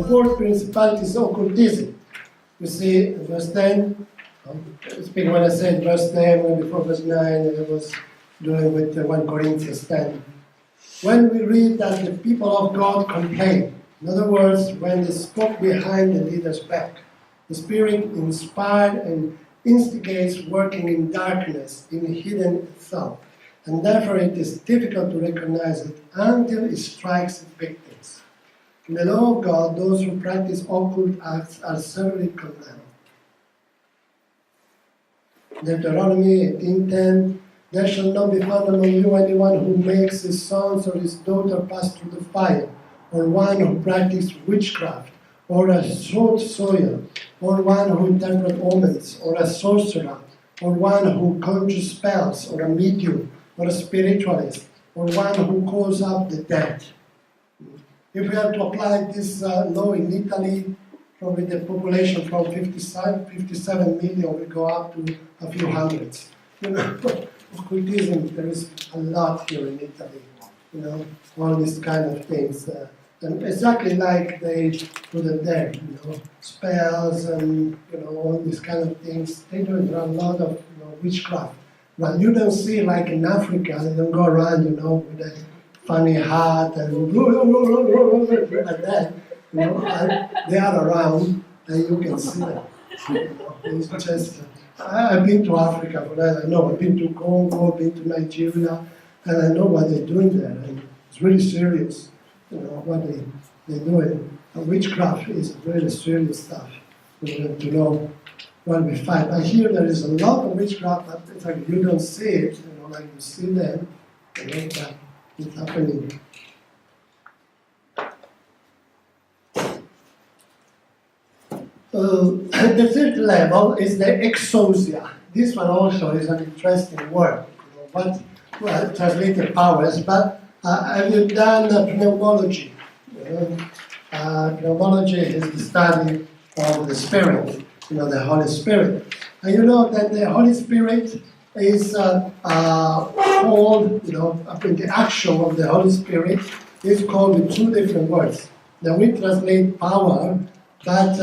fourth principality is occultism. You see, in verse 10, speaking when I said verse 10, before verse 9, I was doing with 1 Corinthians 10. When we read that the people of God complain, in other words, when they spoke behind the leader's back, the Spirit inspired and instigates working in darkness, in hidden thought, and therefore it is difficult to recognize it until it strikes its victims. In the law of God, those who practice occult acts are severely condemned. Deuteronomy 18:10, there shall not be found among you anyone who makes his sons or his daughter pass through the fire, or one who practices witchcraft, or a soothsayer, or one who interprets omens, or a sorcerer, or one who conjures spells, or a medium, or a spiritualist, or one who calls up the dead. If we have to apply this law in Italy, probably the population from 57 million will go up to a few hundreds. Occultism, there is a lot here in Italy, all these kind of things. And exactly like they put it there, spells and, all these kind of things. They do a lot of, witchcraft. But you don't see like in Africa, they don't go around, with a funny hat and like that. They are around and you can see them. It's just, I've been to Africa for that, I know. I've been to Congo, I've been to Nigeria, and I know what they're doing there. And it's really serious, what they're doing. And witchcraft is very serious stuff. We have to know what we fight. But here there is a lot of witchcraft, but it's like you don't see it, like you see them, but it's happening. The third level is the exousia. This one also is an interesting word. Translated powers, but have you done pneumology? Pneumology is the study of the Spirit, the Holy Spirit. And you know that the Holy Spirit is called, the action of the Holy Spirit is called with two different words. Now we translate power, but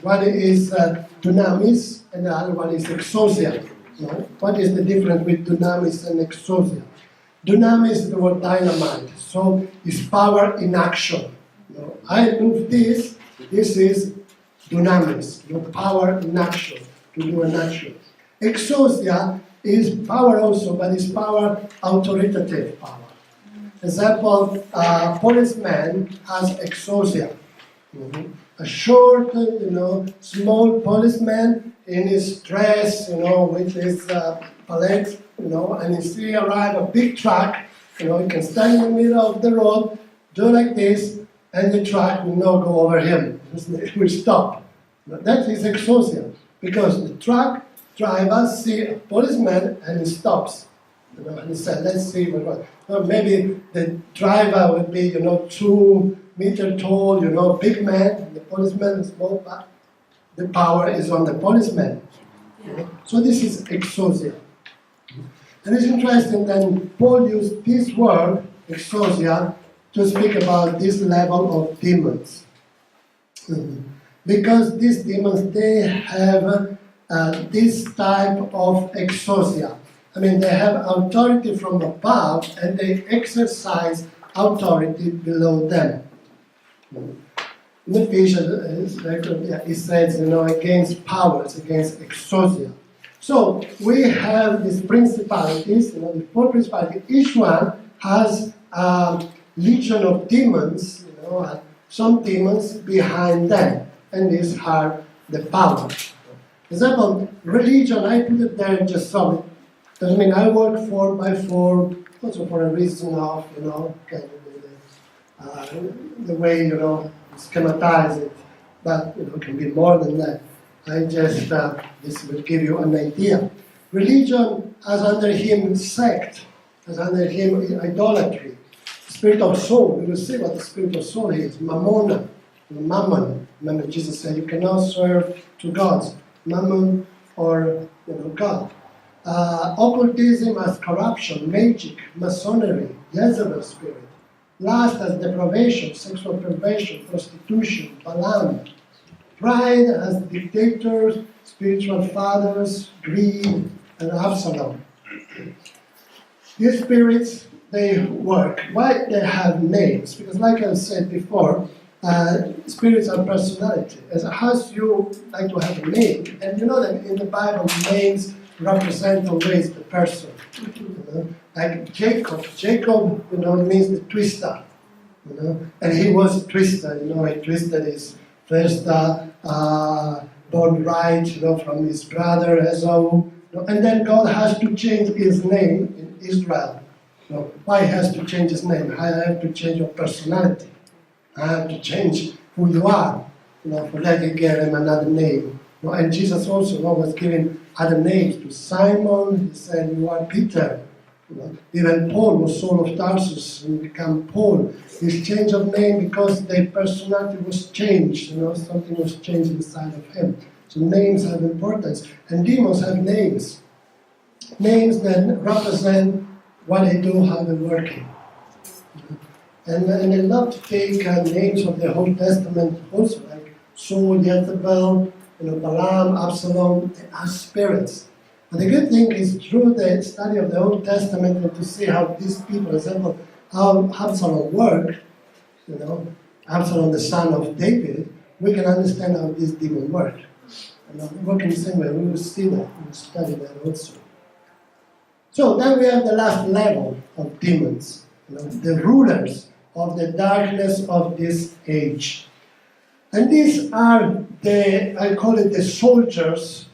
one is dunamis and the other one is exousia. What is the difference with dunamis and exousia? Dunamis is the word dynamite, so it's power in action. I move this is dunamis, power in action, to do an action. Exousia is power also, but it's power, authoritative power. Example, a policeman has exousia. A short, small policeman in his dress, with his palette, and you see arrive a big truck, he can stand in the middle of the road, do like this, and the truck will not go over him. It will stop. That is exousia, because the truck driver see a policeman and he stops. And he said, let's see what. Maybe the driver would be, 2 meter tall, big man, and the policeman is small, but the power is on the policeman. So this is exousia. And it's interesting that Paul used this word, exousia, to speak about this level of demons. Because these demons, they have this type of exousia. I mean, they have authority from above and they exercise authority below them. In Ephesians, it says, against powers, against exousia. So we have these principalities, the four principalities. Each one has a legion of demons, some demons behind them, and these are the powers. Example, religion, I put it there just so. Doesn't mean I work 4x4, also for a reason of, kind of the way, schematize it. But, it can be more than that. I just, this will give you an idea. Religion has under him sect, has under him idolatry. Spirit of soul, we will see what the spirit of soul is. Mammon. Remember Jesus said you cannot serve two gods, Mammon or God. Occultism as corruption, magic, masonry, Jezebel spirit. Lust as depravation, sexual perversion, prostitution, Balaam. Pride as dictators, spiritual fathers, greed, and Absalom. These spirits, they work. Why they have names? Because like I said before, spirits are personality. As you like to have a name, and you know that in the Bible, names represent always the person. Like Jacob. Jacob, means the twister. And he was a twister. He twisted his first born right, from his brother Esau. And then God has to change his name in Israel. Why he has to change his name? I have to change your personality. I have to change who you are, for letting give him another name. And Jesus also was giving other names to Simon. He said, "You are Peter." Even Paul was Saul of Tarsus and became Paul. His change of name because their personality was changed. Something was changed inside of him. So names have importance, and demons have names. Names then represent what they do, how they're working. And they love to take names of the Old Testament also, like Saul, Jezebel, Balaam, Absalom, as spirits. And the good thing is through the study of the Old Testament and to see how these people, for example, how Absalom worked, Absalom the son of David, we can understand how this demon worked. And work in the same way, we will see that, we will study that also. So then we have the last level of demons, the rulers of the darkness of this age. And these are I call it the soldiers'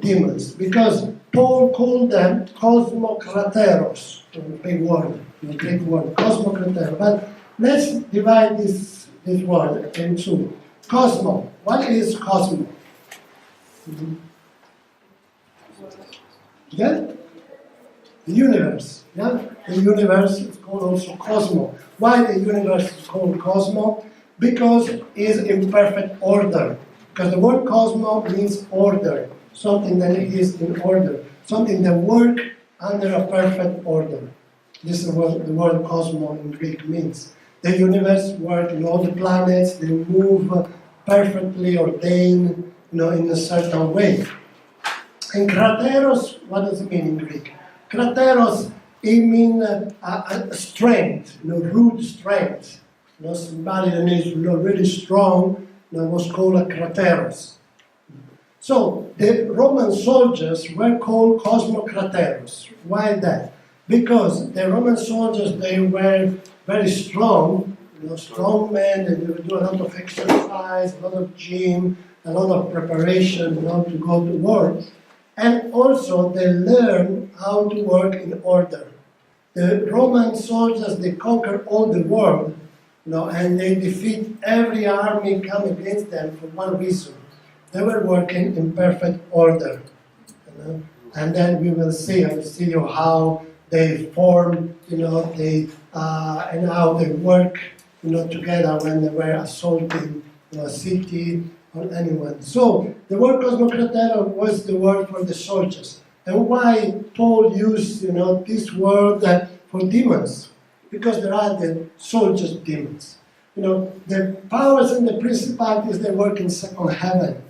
demons, because Paul called them cosmokrateros, a big word, a Greek word, cosmokrateros. But let's divide this word into cosmo. What is cosmo? Yeah? The universe. Yeah? The universe is called also cosmo. Why the universe is called cosmo? Because it is in perfect order. Because the word cosmo means order. Something that is in order. Something that works under a perfect order. This is what the word cosmo in Greek means. The universe works in all the planets. They move perfectly ordained, in a certain way. And krateros, what does it mean in Greek? Krateros, it means strength, rude strength. Somebody that is really strong was called a krateros. So the Roman soldiers were called cosmokrateros. Why that? Because the Roman soldiers, they were very strong, strong men, and they would do a lot of exercise, a lot of gym, a lot of preparation, to go to war. And also they learn how to work in order. The Roman soldiers, they conquer all the world, and they defeat every army come against them for one reason. They were working in perfect order. And then we will see, I will see you how they form, and how they work, together when they were assaulting a city or anyone. So the word cosmokratero was the word for the soldiers. And why Paul used, this word for demons? Because there are the soldiers' demons. The powers and the principalities, they work in second heaven.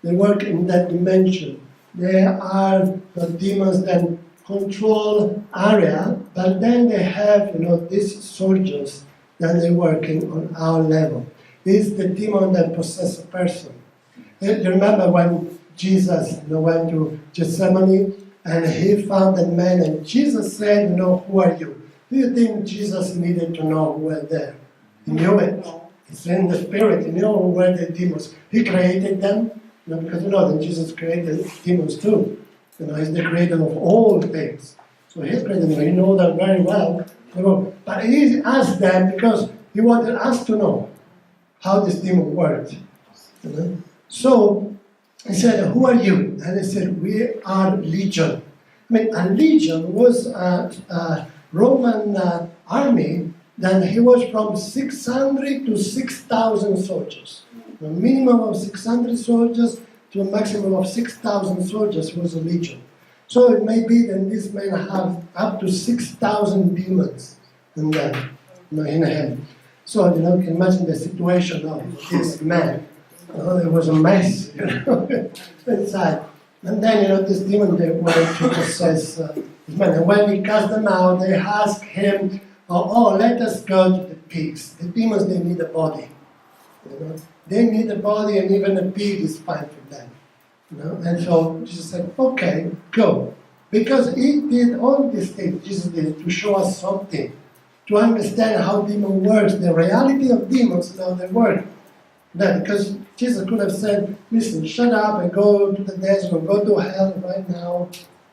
They work in that dimension. They are the demons that control area, but then they have, these soldiers that they're working on our level. This is the demon that possesses a person. You remember when Jesus went to Gethsemane and he found that man, and Jesus said, who are you? Do you think Jesus needed to know who were there? He knew it. It's in the spirit. He knew who were the demons. He created them, because that Jesus created demons too. He's the creator of all things. So he created them. He knows that very well. But he asked them because he wanted us to know how this demon worked. So he said, who are you? And he said, we are legion. A legion was a Roman army. Then he was from 600 to 6,000 soldiers. A minimum of 600 soldiers to a maximum of 6,000 soldiers was a legion. So it may be that these men have up to 6,000 demons in them. in him. So, you can imagine the situation of this man. It was a mess, inside. And then, this demon, they wanted to possess this man. And when he cast them out, they asked him, let us go to the pigs. The demons, they need a body. They need a body, and even a pig is fine for them. And so Jesus said, okay, go. Because he did all these things, Jesus did, to show us something, to understand how demon works, the reality of demons and how they work. Because Jesus could have said, listen, shut up and go to the desert or go to hell right now,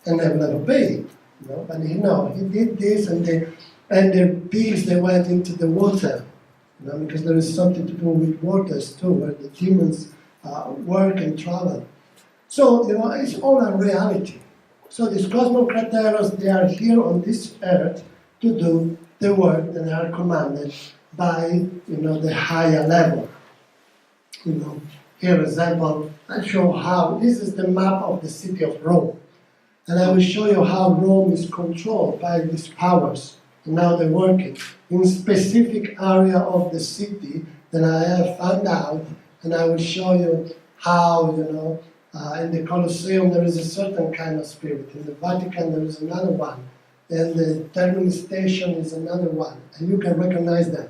and they will not obey. But he did this, and the pigs, they went into the water. Because there is something to do with waters too, where the demons work and travel. So, it's all a reality. So these cosmocrateros, they are here on this earth to do the work that they are commanded by, the higher level. Here, example, I show how, this is the map of the city of Rome. And I will show you how Rome is controlled by these powers. And now they're working in specific area of the city that I have found out, and I will show you how, in the Colosseum there is a certain kind of spirit. In the Vatican there is another one. And the Termini station is another one. And you can recognize them.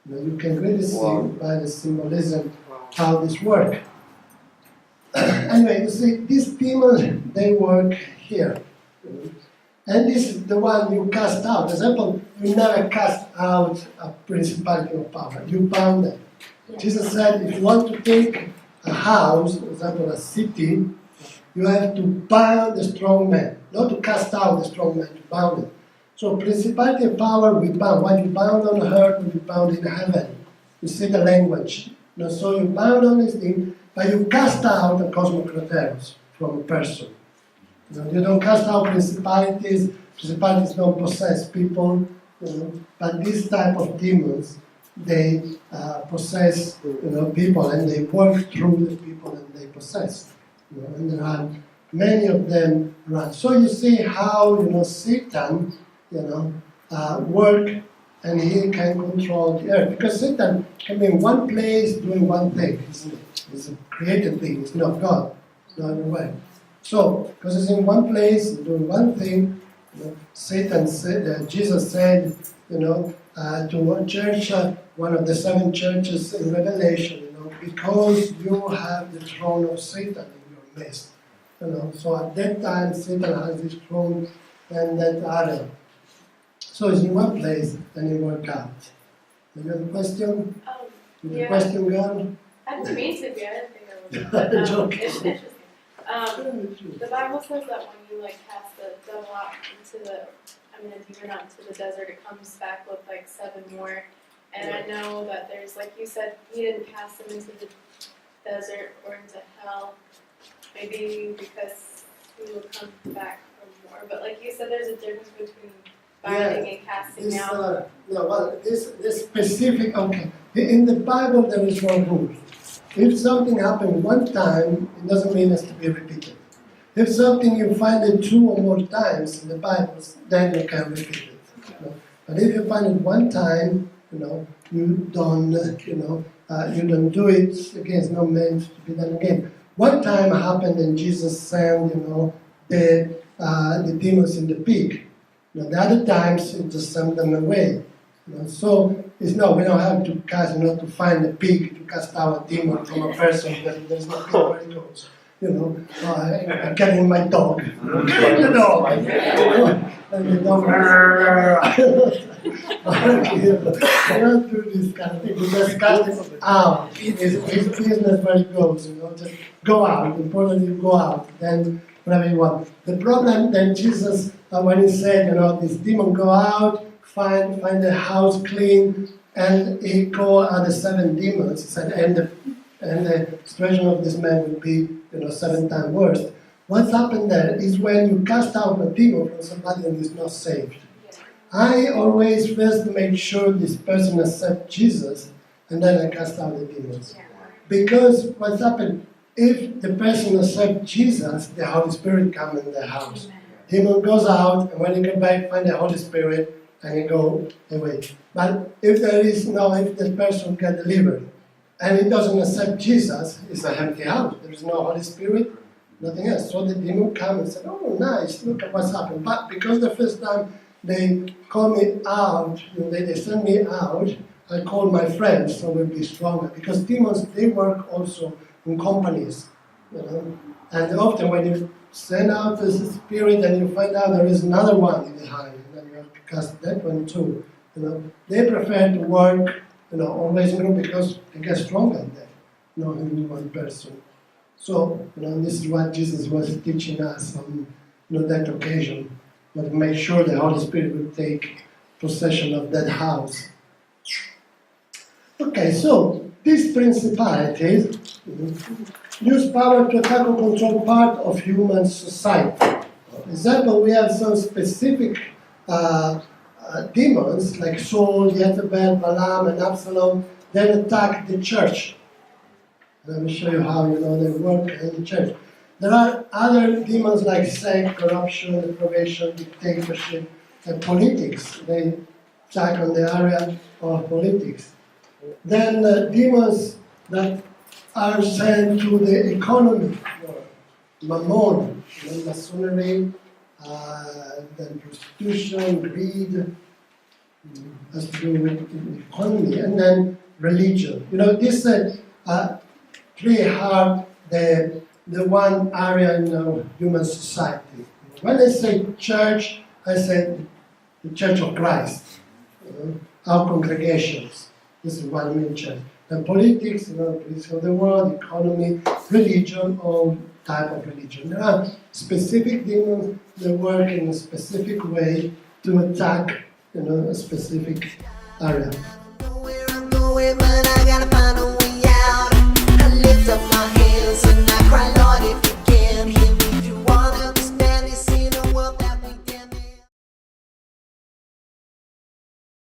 You can really see by the symbolism how this works. Anyway, you see, these demons, they work here. And this is the one you cast out. For example, you never cast out a principality of power. You bound them. Yeah. Jesus said, if you want to take a house, for example, a city, you have to bound the strong man. Not to cast out the strong man, to bound it. So principality of power, we bound. What you bound on earth, we bound in heaven. You see the language. So you bound on this thing, but you cast out the cosmocrateros from a person. You don't cast out principalities. Principalities don't possess people. But this type of demons, they possess people, and they work through the people that they possess. And there are many of them around. So you see how Satan work, and he can control the earth. Because Satan can be in one place doing one thing, isn't it? It's a created thing, it's not God. It's not the way. So, because it's in one place, doing one thing, Satan said, Jesus said, to one church, one of the 7 churches in Revelation, because you have the throne of Satan in your midst. So at that time, Satan has his throne and that other. So it's in one place and it worked out. You have a question? The question, girl? I didn't mean to be, I didn't think I was. But, it's interesting. The Bible says that when you cast the devil out into the, a demon out into the desert, it comes back with 7 more. And I know that there's, like you said, he didn't cast them into the desert or into hell. Maybe because he will come back for more. But like you said, there's a difference between binding and casting out. This specific, in the Bible there is one rule. If something happened one time, it doesn't mean it's to be repeated. If something you find it 2 or more times in the Bible, then you can repeat it. But if you find it one time, you don't do it again. It's not meant to be done again. One time happened, and Jesus sent, the demons in the pig. The other times, it just sent them away. So it's we don't have to cast, to find a pig to cast out a demon from a person because there's no pig where it goes. I'm getting my dog. And the dog. I don't do this kind of thing. We just cast it out. It's business where it goes. Just go out. Important you go out. Then whatever you want. The problem then Jesus, when he said, this demon go out, find the house clean, and he called out the 7 demons. He said, and the situation of this man will be 7 times worse. What's happened there is when you cast out a demon from somebody that is not saved. I always first make sure this person accepts Jesus, and then I cast out the demons. Because what's happened, if the person accepts Jesus, the Holy Spirit comes in the house. Demon goes out, and when he comes back, find the Holy Spirit, and it go away. But if the person get delivered, and it doesn't accept Jesus, it's an empty house. There is no Holy Spirit, nothing else. So the demon come and say, oh, nice, look at what's happened. But because the first time they call me out, they send me out, I call my friends, so we'll be stronger. Because demons, they work also in companies, And often when you send out the spirit and you find out there is another one behind, and then you have to cast that one too. They prefer to work, always in group because they get stronger than in one person. So, this is what Jesus was teaching us on that occasion. But make sure the Holy Spirit will take possession of that house. Okay, so these principalities use power to attack or control part of human society. For example, we have some specific demons like Saul, Jezebel, Balaam, and Absalom that attack the church. Let me show you how they work in the church. There are other demons like sex, corruption, deprivation, dictatorship, and politics. They attack on the area of politics. Then demons that are sent to the economy, mammon, masonry, then prostitution, greed, has to do with the economy, and then religion. These three are the one area in human society. When I say church, I say the Church of Christ, our congregations. This is what I mean, church. And politics, politics of the world, economy, religion, all type of religion. There are specific demons that work in a specific way to attack, a specific area.